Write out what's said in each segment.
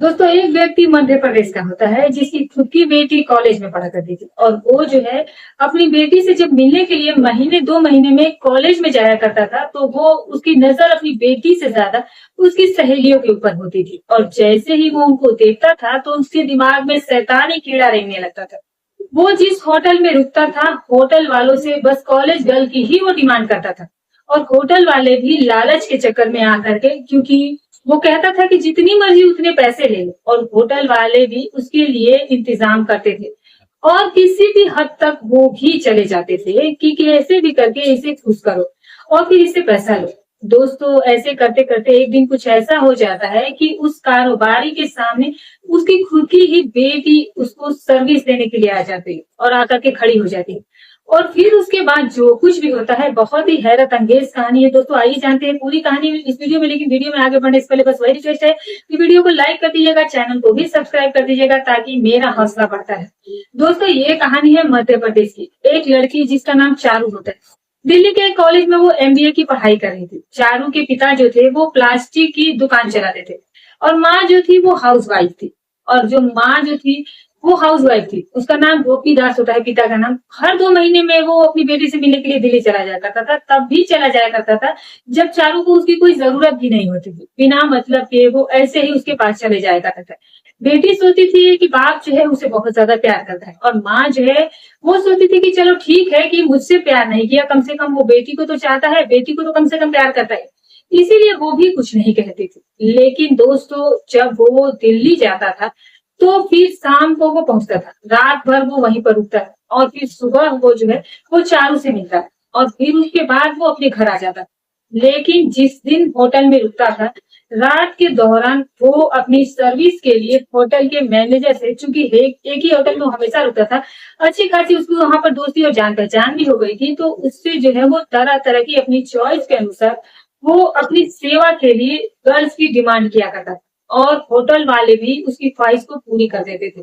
दोस्तों, एक व्यक्ति मध्य प्रदेश का होता है जिसकी खुद की बेटी कॉलेज में पढ़ा करती थी और वो जो है अपनी बेटी से जब मिलने के लिए महीने 2 महीने में कॉलेज में जाया करता था तो वो उसकी नजर अपनी बेटी से ज्यादा उसकी सहेलियों के ऊपर होती थी और जैसे ही वो उनको देखता था तो उसके दिमाग में शैतानी कीड़ा रेंगने लगता था। वो जिस होटल में रुकता था होटल वालों से बस कॉलेज गर्ल की ही वो डिमांड करता था और होटल वाले भी लालच के चक्कर में आकर के, क्योंकि वो कहता था कि जितनी मर्जी उतने पैसे ले लो, और होटल वाले भी उसके लिए इंतजाम करते थे और किसी भी हद तक वो भी चले जाते थे कि कैसे भी करके इसे खुश करो और फिर इससे पैसा लो। दोस्तों, ऐसे करते करते एक दिन कुछ ऐसा हो जाता है कि उस कारोबारी के सामने उसकी खुद की ही बेटी उसको सर्विस देने के लिए आ जाती है और आकर के खड़ी हो जाती है। और फिर उसके बाद जो कुछ भी होता है बहुत ही हैरत अंगेज कहानी है। दोस्तों, आइए जानते हैं पूरी कहानी इस वीडियो में। लेकिन वीडियो में आगे बढ़ने से पहले बस वही रिक्वेस्ट है कि वीडियो को लाइक कर दीजिएगा, चैनल को भी सब्सक्राइब कर दीजिएगा ताकि मेरा हौसला बढ़ता है। दोस्तों, ये कहानी है मध्य प्रदेश की। एक लड़की जिसका नाम चारू होता है, दिल्ली के एक कॉलेज में वो एमबीए की पढ़ाई कर रही थी। चारू के पिता जो थे वो प्लास्टिक की दुकान चलाते थे और माँ जो थी वो हाउस वाइफ थी। और जो माँ जो थी वो हाउस वाइफ थी, उसका नाम गोपी दास होता है पिता का नाम। हर 2 महीने में वो अपनी बेटी से मिलने के लिए दिल्ली चला जाया करता था। तब भी चला जाया करता था जब चारू को उसकी कोई जरूरत भी नहीं होती थी। बिना मतलब के वो ऐसे ही उसके पास चले जाया करता था। बेटी सोचती थी कि बाप जो है उसे बहुत ज्यादा प्यार करता है और माँ जो है वो सोचती थी कि चलो ठीक है कि मुझसे प्यार नहीं किया, कम से कम वो बेटी को तो चाहता है, बेटी को तो कम से कम प्यार करता है, इसीलिए वो भी कुछ नहीं कहती थी। लेकिन दोस्तों, जब वो दिल्ली जाता था तो फिर शाम को वो पहुंचता था, रात भर वो वहीं पर रुकता है और फिर सुबह वो जो है वो चारू से मिलता है और फिर उसके बाद वो अपने घर आ जाता है। लेकिन जिस दिन होटल में रुकता था, रात के दौरान वो अपनी सर्विस के लिए होटल के मैनेजर से, चूंकि एक ही होटल में वो हमेशा रुकता था, अच्छी खासी उसकी वहां पर दोस्ती और जान पहचान भी हो गई थी। तो उससे जो है वो तरह तरह की अपनी चॉइस के अनुसार वो अपनी सेवा के लिए गर्ल्स की डिमांड किया करता था और होटल वाले भी उसकी ख्वाहिश को पूरी कर देते थे।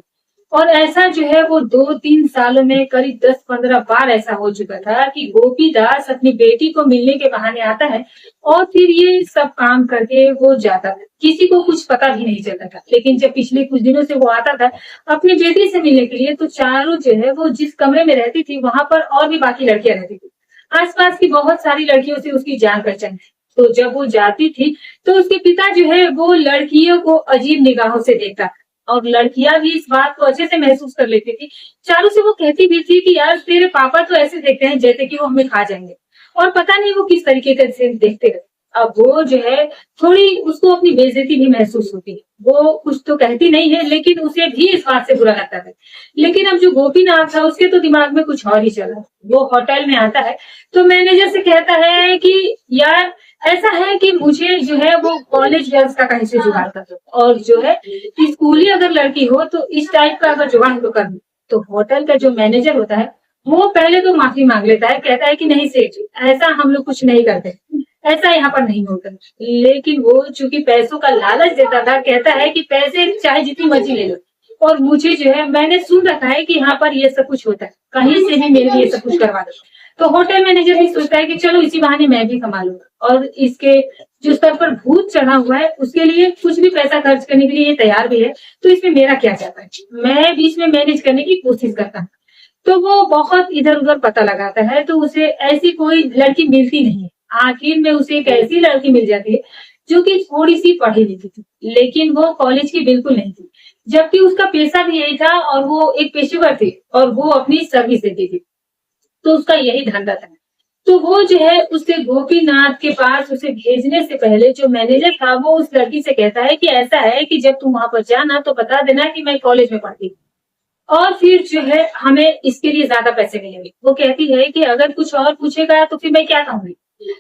और ऐसा जो है वो 2-3 सालों में करीब 10-15 बार ऐसा हो चुका था कि गोपी दास अपनी बेटी को मिलने के बहाने आता है और फिर ये सब काम करके वो जाता था। किसी को कुछ पता भी नहीं चलता था। लेकिन जब पिछले कुछ दिनों से वो आता था अपनी बेटी से मिलने के लिए, तो चारों जो है वो जिस कमरे में रहती थी वहां पर और भी बाकी लड़कियां रहती थी। आसपास की बहुत सारी लड़कियों से उसकी जान पहचान थी। तो जब वो जाती थी तो उसके पिता जो है वो लड़कियों को अजीब निगाहों से देखता था और लड़कियां भी इस बात को अच्छे से महसूस कर लेती थी। चारू से वो कहती भी थी कि यार तेरे पापा तो ऐसे देखते हैं जैसे कि वो हमें खा जाएंगे, और पता नहीं वो किस तरीके से देखते हैं। अब वो जो है थोड़ी उसको अपनी बेइज्जती भी महसूस होती है। वो कुछ तो कहती नहीं है लेकिन उसे भी इस बात से बुरा लगता है। लेकिन अब जो गोपीनाथ था उसके तो दिमाग में कुछ और ही चला। वो होटल में आता है तो मैनेजर से कहता है कि यार ऐसा है कि मुझे जो है वो कॉलेज गर्ल्स का कहीं से जुगाड़ कर दो, और जो है स्कूली अगर लड़की हो तो इस टाइप का अगर जुगाड़ तो कर दो। तो होटल का जो मैनेजर होता है वो पहले तो माफी मांग लेता है, कहता है कि नहीं सेठ, ऐसा हम लोग कुछ नहीं करते, ऐसा यहाँ पर नहीं होता। लेकिन वो चूंकि पैसों का लालच देता था, कहता है कि पैसे चाहे जितनी मर्जी ले लो, और मुझे जो है मैंने सुन रखा है कि यहाँ पर ये सब कुछ होता है, कहीं से भी मेरे लिए सब कुछ करवा दो। तो होटल मैनेजर भी सोचता है कि चलो इसी बहाने मैं भी कमा लूंगा, और इसके जो स्तर पर भूत चढ़ा हुआ है उसके लिए कुछ भी पैसा खर्च करने के लिए ये तैयार भी है। तो इसमें मेरा क्या जाता है, मैं बीच में मैनेज करने की कोशिश करता हूँ। तो वो बहुत इधर उधर पता लगाता है तो उसे ऐसी कोई लड़की मिलती नहीं है। आखिर में उसे एक ऐसी लड़की मिल जाती है जो कि थोड़ी सी पढ़ी लिखी थी, लेकिन वो कॉलेज की बिल्कुल नहीं थी, जबकि उसका पेशा भी यही था और वो एक पेशेवर थी और वो अपनी सर्विस देती थी। तो उसका यही धंधा था। तो वो जो है उससे गोपीनाथ के पास उसे भेजने से पहले जो मैनेजर था वो उस लड़की से कहता है कि ऐसा है कि जब तुम वहां पर जाना तो बता देना कि मैं कॉलेज में पढ़ती हूँ, और फिर जो है हमें इसके लिए ज्यादा पैसे मिलेंगे। वो कहती है कि अगर कुछ और पूछेगा तो फिर मैं क्या कहूंगी।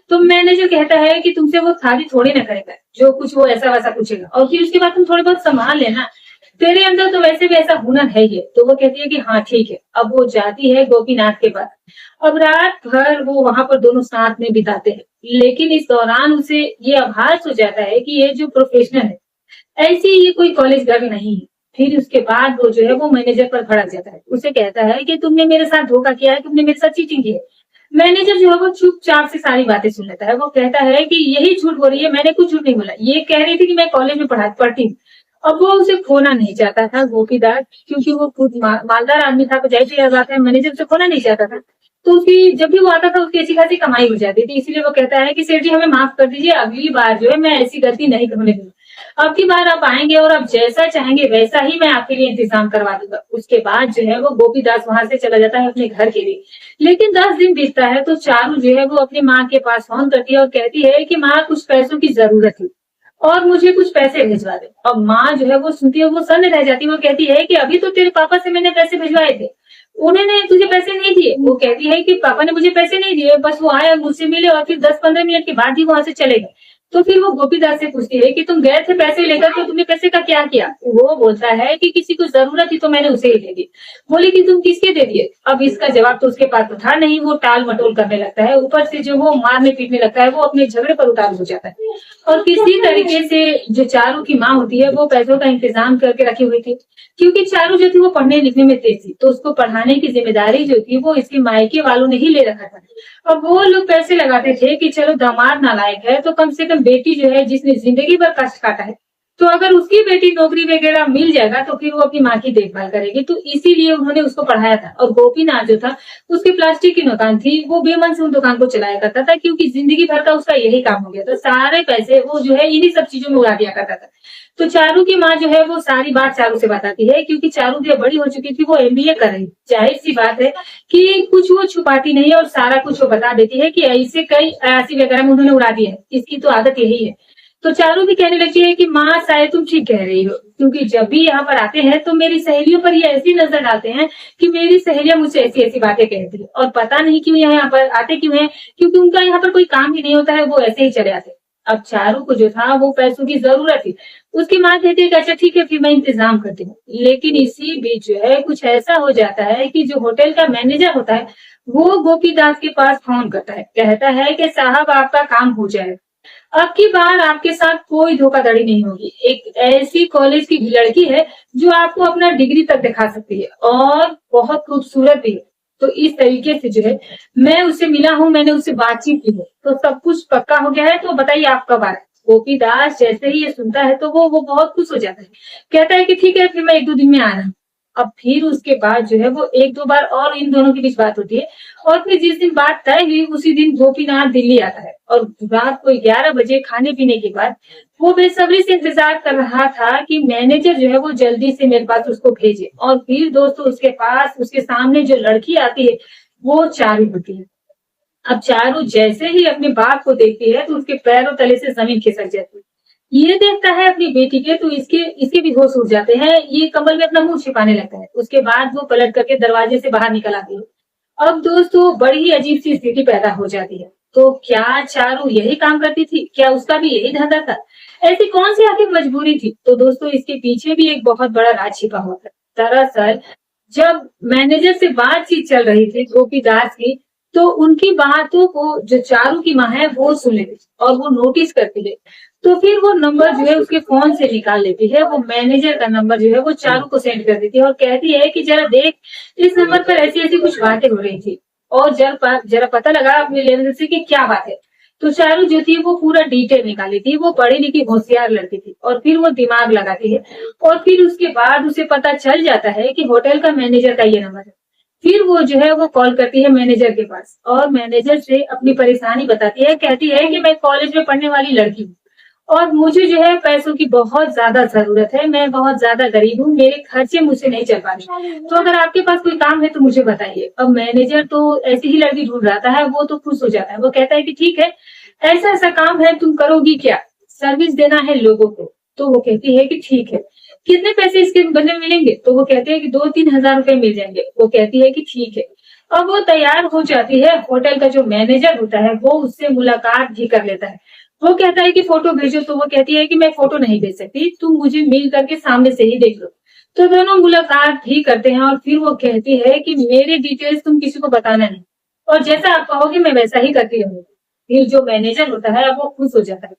तो मैनेजर कहता है कि तुमसे वो शादी थोड़ी ना करेगा जो कुछ वो ऐसा वैसा पूछेगा, और फिर उसके बाद तुम थोड़े बहुत संभाल लेना, तेरे अंदर तो वैसे भी ऐसा हुनर है ही। तो वो कहती है कि हाँ ठीक है। अब वो जाती है गोपीनाथ के पास। अब रात भर वो वहां पर दोनों साथ में बिताते हैं, लेकिन इस दौरान उसे ये आभास हो जाता है कि ये जो प्रोफेशनल है ऐसी ये कोई कॉलेज गर्ल नहीं है। फिर उसके बाद वो जो है वो मैनेजर पर भड़क जाता है, उसे कहता है कि तुमने मेरे साथ धोखा किया है, तुमने मेरे साथ चीटिंग की है। मैनेजर जो है वो चुपचाप से सारी बातें सुन लेता है। वो कहता है कि यही झूठ बोल रही है, मैंने कुछ झूठ नहीं बोला, ये कह रही थी कि मैं कॉलेज में पढ़ती हूँ, अब वो उसे खोना नहीं चाहता था गोपीदास, क्योंकि वो खुद मालदार आदमी था, तो जाहिर सी बात है मैनेजर उसे खोना नहीं चाहता था। तो उसकी जब भी वो आता था उसकी अच्छी खासी कमाई हो जाती थी, इसीलिए वो कहता है कि सेठ जी हमें माफ कर दीजिए, अगली बार जो है मैं ऐसी गलती नहीं होने दूंगा। अब की बार आप आएंगे और आप जैसा चाहेंगे वैसा ही मैं आपके लिए इंतजाम करवा दूंगा। उसके बाद जो है वो गोपीदास वहां से चला जाता है अपने घर के लिए। लेकिन 10 दिन बीतता है तो चारू जो है वो अपनी माँ के पास फोन करती है और कहती है कि माँ कुछ पैसों की जरूरत है और मुझे कुछ पैसे भिजवा दे। और माँ जो है वो सुनती है, वो सन्न रह जाती है। वो कहती है कि अभी तो तेरे पापा से मैंने पैसे भिजवाए थे, उन्होंने तुझे पैसे नहीं दिए। वो कहती है कि पापा ने मुझे पैसे नहीं दिए, बस वो आए मुझसे मिले और फिर 10-15 मिनट के बाद ही वहां से चले गए। तो फिर वो गोपीदास से पूछती है कि तुम गए थे पैसे लेकर, तो तुमने पैसे का क्या किया? वो बोलता है कि किसी को जरूरत थी तो मैंने उसे ही दे दी। बोले कि तुम किसके दे दिए? अब इसका जवाब तो उसके पास तो था नहीं, वो टाल मटोल करने लगता है, ऊपर से जो वो मारने पीटने लगता है, वो अपने झगड़े पर उतार हो जाता है। और किसी तरीके से जो चारू की माँ होती है वो पैसों का इंतजाम करके रखी हुई थी, क्योंकि चारू जो थी वो पढ़ने लिखने में तेज थी, तो उसको पढ़ाने की जिम्मेदारी जो थी वो इसके मायके वालों ने ही ले रखा था। अब वो लोग पैसे लगाते थे कि चलो दामाद नालायक है तो कम से कम बेटी जो है जिसने जिंदगी भर कष्ट काटा है, तो अगर उसकी बेटी नौकरी वगैरह मिल जाएगा तो फिर वो अपनी माँ की देखभाल करेगी। तो इसीलिए उन्होंने उसको पढ़ाया था। और गोपीनाथ जो था उसकी प्लास्टिक की दुकान थी, वो बेमन से उन दुकान को चलाया करता था, क्योंकि जिंदगी भर का उसका यही काम हो गया था। सारे पैसे वो जो है इन्हीं सब चीजों में उड़ा दिया करता था। तो चारू की माँ जो है वो सारी बात चारू से बताती है, क्योंकि चारू भी बड़ी हो चुकी थी, वो एमबीए कर रही। जाहिर सी बात है कि कुछ वो छुपाती नहीं है और सारा कुछ वो बता देती है कि ऐसे कई अयासी वगैरह में उन्होंने उड़ा दिया है, इसकी तो आदत यही है। तो चारू भी कहने लगती है कि माँ शायद तुम ठीक कह रही हो, क्योंकि जब भी यहाँ पर आते हैं तो मेरी सहेलियों पर ये ऐसी नजर डालते हैं कि मेरी सहेलियां मुझसे ऐसी ऐसी बातें कहती है, और पता नहीं क्यों यहाँ पर आते क्यों है, क्योंकि उनका यहाँ पर कोई काम ही नहीं होता है, वो ऐसे ही चले आते। अब चारू को जो था वो पैसों की जरूरत थी। उसकी माँ कहती है कि अच्छा ठीक है फिर मैं इंतजाम करती हूँ। लेकिन इसी बीच जो है कुछ ऐसा हो जाता है कि जो होटल का मैनेजर होता है वो गोपीदास के पास फोन करता है, कहता है कि साहब आपका काम हो जाए, अब की बार आपके साथ कोई धोखाधड़ी नहीं होगी। एक ऐसी कॉलेज की लड़की है जो आपको अपना डिग्री तक दिखा सकती है और बहुत खूबसूरत भी है। तो इस तरीके से जो है मैं उससे मिला हूँ, मैंने उससे बातचीत की है, तो सब कुछ पक्का हो गया है। तो बताइए आप कब आ रहे हैं? गोपीदास जैसे ही ये सुनता है तो वो बहुत खुश हो जाता है, कहता है कि ठीक है फिर मैं 1-2 दिन में आ रहा हूँ। अब फिर उसके बाद जो है वो 1-2 बार और इन दोनों के बीच बात होती है, और फिर जिस दिन बात तय हुई उसी दिन गोपीनाथ दिल्ली आता है। और रात को 11 बजे खाने पीने के बाद वो बेसब्री से इंतजार कर रहा था कि मैनेजर जो है वो जल्दी से मेरे पास उसको भेजे। और फिर दोस्तों उसके पास उसके सामने जो लड़की आती है वो चारू होती है। अब चारू जैसे ही अपने बाप को देखती है तो उसके पैरों तले से जमीन खिसक जाती है। ये देखता है अपनी बेटी के तो इसके इसके भी होश उड़ जाते हैं, ये कमल में अपना मुंह छिपाने लगता है। उसके बाद वो पलट करके दरवाजे से बाहर निकल आती है। अब दोस्तों बड़ी ही अजीब सी स्थिति पैदा हो जाती है। तो क्या चारू यही काम करती थी? क्या उसका भी यही धंधा था? ऐसी कौन सी आखिर मजबूरी थी? तो दोस्तों इसके पीछे भी एक बहुत बड़ा राज छिपा हुआ था। दरअसल जब मैनेजर से बातचीत चल रही थी गोपीदास की, तो उनकी बातों को जो चारू की माँ है वो सुन लेती और वो नोटिस करती है। तो फिर वो नंबर जो है उसके फोन से निकाल लेती है, वो मैनेजर का नंबर जो है वो चारू को सेंड कर देती है और कहती है कि जरा देख इस नंबर पर ऐसी ऐसी कुछ बातें हो रही थी और जरा पता लगा अपने लेवल से कि क्या बात है। तो चारू जो थी वो पूरा डिटेल निकाली थी, वो पढ़ी लिखी होशियार लड़की थी और फिर वो दिमाग लगाती है। और फिर उसके बाद उसे पता चल जाता है कि होटल का मैनेजर का ये नंबर है। फिर वो जो है वो कॉल करती है मैनेजर के पास और मैनेजर से अपनी परेशानी बताती है, कहती है कि मैं कॉलेज में पढ़ने वाली लड़की हूँ और मुझे जो है पैसों की बहुत ज्यादा जरूरत है, मैं बहुत ज्यादा गरीब हूँ, मेरे खर्चे मुझसे नहीं चल पा रहे, तो अगर आपके पास कोई काम है तो मुझे बताइए। अब मैनेजर तो ऐसी ही लड़की ढूंढ रहा था, वो तो खुश हो जाता है। वो कहता है कि ठीक है ऐसा ऐसा काम है, तुम करोगी क्या? सर्विस देना है लोगों को। तो वो कहती है कि ठीक है, कितने पैसे इसके बदले में मिलेंगे? तो वो कहते हैं कि 2-3 हजार रुपए मिल जाएंगे। वो कहती है कि ठीक है। अब वो तैयार हो जाती है, होटल का जो मैनेजर होता है वो उससे मुलाकात भी कर लेता है। वो कहता है कि फोटो भेजो, तो वो कहती है कि मैं फोटो नहीं भेज सकती, तुम मुझे मिल करके सामने से ही देख लो। तो दोनों मुलाकात भी करते हैं और फिर वो कहती है कि मेरे डिटेल्स तुम किसी को बताना नहीं, और जैसा आप कहोगे मैं वैसा ही करती रहूंगी। फिर जो मैनेजर होता है वो खुश हो जाता है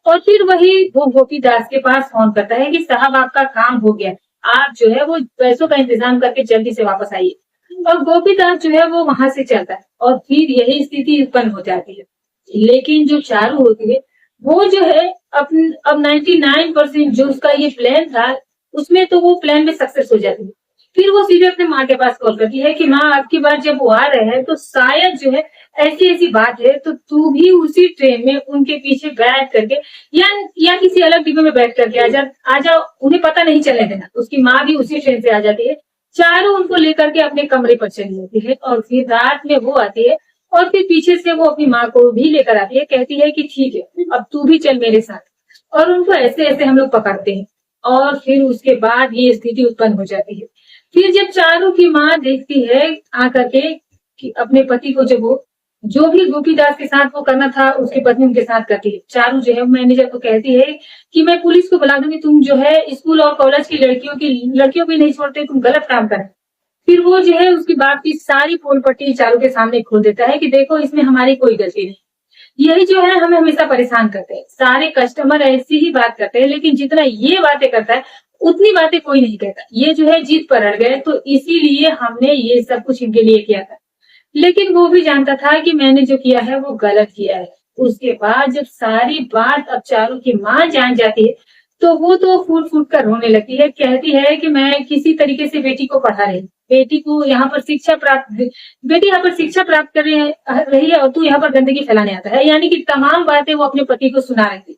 और फिर वही वो गोपीदास के पास फोन करता है कि साहब आपका काम हो गया, आप जो है वो पैसों का इंतजाम करके जल्दी से वापस आइए। और गोपीदास जो है वो वहां से चलता है और फिर यही स्थिति उत्पन्न हो जाती है। लेकिन जो चारू होती है वो जो है अब 99% जो उसका ये प्लान था, उसमें तो वो प्लान में सक्सेस हो जाती है। फिर वो सीधे अपने माँ के पास कॉल करती है कि माँ, अब की बार जब वो आ रहे हैं तो शायद जो है ऐसी ऐसी बात है, तो तू भी उसी ट्रेन में उनके पीछे बैठ करके या किसी अलग डिब्बे में बैठ करके आजा, उन्हें पता नहीं चलने देना। उसकी माँ भी उसी ट्रेन से आ जाती है, चारों उनको लेकर के अपने कमरे पर चली जाती है और फिर रात में वो आती है और फिर पीछे से वो अपनी माँ को भी लेकर आती है, कहती है कि ठीक है, अब तू भी चल मेरे साथ। और उनको ऐसे ऐसे हम लोग पकड़ते हैं और फिर उसके बाद ये स्थिति उत्पन्न हो जाती है। फिर जब चारू की माँ देखती है आकर के कि अपने पति को, जब वो जो भी गोपीदास के साथ वो करना था उसकी पत्नी उनके साथ करती है, चारू जो है मैनेजर को कहती है कि मैं पुलिस को बुला दूंगी, तुम जो है स्कूल और कॉलेज की लड़कियों को नहीं छोड़ते, तुम गलत काम कर। फिर वो जो है उसकी बात की सारी पोल पट्टी चारू के सामने खोल देता है कि देखो, इसमें हमारी कोई गलती नहीं। यही जो है हमें हमेशा परेशान करते हैं, सारे कस्टमर ऐसी ही बात करते हैं, लेकिन जितना ये बातें करता है उतनी बातें कोई नहीं कहता। ये जो है जीत पर अड़ गए, तो इसीलिए हमने ये सब कुछ इनके लिए किया था। लेकिन वो भी जानता था कि मैंने जो किया है वो गलत किया है। उसके बाद जब सारी बात अब चारू की माँ जान जाती है, तो वो तो फूट फूट कर रोने लगती है, कहती है कि मैं किसी तरीके से बेटी को पढ़ा रही, बेटी को यहाँ पर शिक्षा प्राप्त बेटी यहाँ पर शिक्षा प्राप्त कर रही है और तू यहाँ पर गंदगी फैलाने आता है। यानी कि तमाम बातें वो अपने पति को सुना रही थी।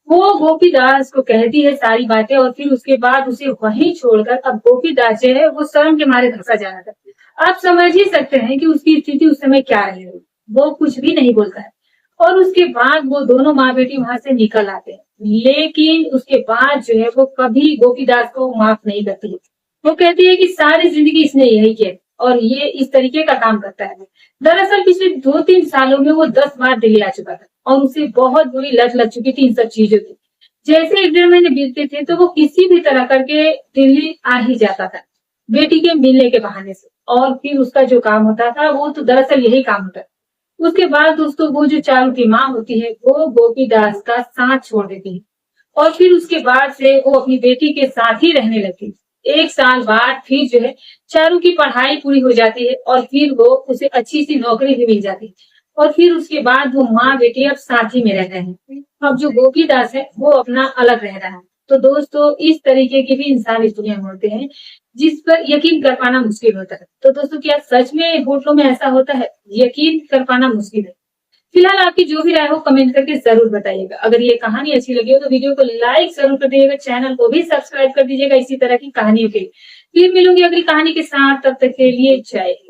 वो गोपीदास को कहती है सारी बातें और फिर उसके बाद उसे वहीं छोड़कर अब गोपीदास जो है वो शर्म के मारे धंसा जा रहा था। आप समझ ही सकते हैं कि उसकी स्थिति उस समय क्या रही होगी। वो कुछ भी नहीं बोलता है और उसके बाद वो दोनों माँ बेटी वहां से निकल आते हैं, लेकिन उसके बाद जो है वो कभी गोपीदास को माफ नहीं करती है। वो कहती है कि सारी जिंदगी इसने यही किया और ये इस तरीके का काम करता है। दरअसल पिछले 2-3 सालों में वो 10 बार दिल्ली आ चुका था और उसे बहुत बुरी लत लग चुकी थी इन सब चीजों की। जैसे 1-1.5 महीने बीतते थे तो वो किसी भी तरह करके दिल्ली आ ही जाता था, बेटी के मिलने के बहाने से। और फिर उसका जो काम होता था वो तो दरअसल यही काम होता है। उसके बाद दोस्तों वो जो चारू की माँ होती है वो गोपीदास का साथ छोड़ देती है और फिर उसके बाद से वो अपनी बेटी के साथ ही रहने लगती है। 1 साल बाद फिर जो है चारू की पढ़ाई पूरी हो जाती है और फिर वो उसे अच्छी सी नौकरी भी मिल जाती है और फिर उसके बाद वो माँ बेटी अब साथ ही में रह रहे हैं। अब जो गोपीदास है वो अपना अलग रह रहा है। तो दोस्तों इस तरीके के भी इंसान इस दुनिया में होते हैं जिस पर यकीन कर पाना मुश्किल होता है। तो दोस्तों क्या सच में होटलों में ऐसा होता है? यकीन कर पाना मुश्किल है। फिलहाल आपकी जो भी राय हो कमेंट करके जरूर बताइएगा। अगर ये कहानी अच्छी लगी हो तो वीडियो को लाइक जरूर कर दीजिएगा, चैनल को भी सब्सक्राइब कर दीजिएगा इसी तरह की कहानियों के लिए। फिर मिलूंगी अगली कहानी के साथ, तब तक के लिए जय हिंद।